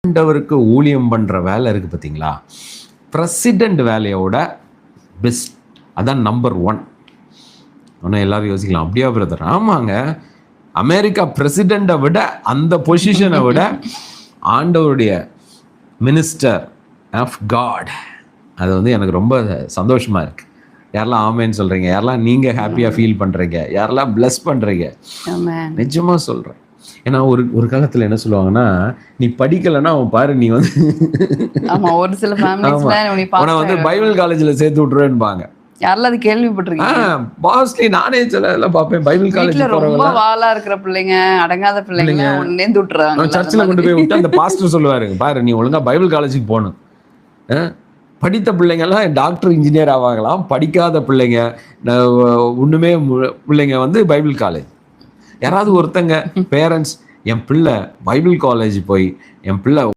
ஆண்டவருக்கு ஊழியம் பண்ற வேலை இருக்கு பார்த்தீங்களா, பிரசிடென்ட் வேலையோட பெஸ்ட், அதான் நம்பர் 1. ஆனால் எல்லாரும் யோசிக்கலாம், அப்படியா பிரதர்? ஆமாங்க, அமெரிக்கா பிரசிடெண்ட்டை விட, அந்த பொசிஷனை விட ஆண்டவருடைய மினிஸ்டர் ஆஃப் காட், அது வந்து எனக்கு ரொம்ப சந்தோஷமா இருக்கு. யாரெல்லாம் ஆமேன்னு சொல்றீங்க, யாரெல்லாம் நீங்க ஹாப்பியா ஃபீல் பண்றீங்க, யாரெல்லாம் பிளஸ் பண்றீங்க, நிஜமா சொல்றேன். ஏன்னா ஒரு காலத்துல என்ன சொல்லுவாங்கன்னா, நீ படிக்கலைன்னா அவன் பாரு, நீ வந்து ஒரு சில வந்து பைபிள் காலேஜ்ல சேர்த்து விட்டுருவேன்பாங்க. யாரெல்லாம் அது கேள்விப்பட்டிருக்கீங்க? பாஸ்லி நானே சில பார்ப்பேன், பைபிள் காலேஜ் ரொம்ப வாலா இருக்கிற பிள்ளைங்க, அடங்காத பிள்ளைங்க நேர்ந்து விட்டுறாங்க. சர்ச்சில் கொண்டு போய் விட்டு அந்த பாஸ்டர் சொல்லுவாரு, பாரு நீ ஒழுங்கா பைபிள் காலேஜுக்கு போகணும். படித்த பிள்ளைங்கெல்லாம் டாக்டர் இன்ஜினியர் ஆவாங்களாம், படிக்காத பிள்ளைங்க ஒண்ணுமே பிள்ளைங்க வந்து பைபிள் காலேஜ். யாராவது ஒருத்தங்க பேரண்ட்ஸ், என் பிள்ளை பைபிள் காலேஜ் போய் என் பிள்ளை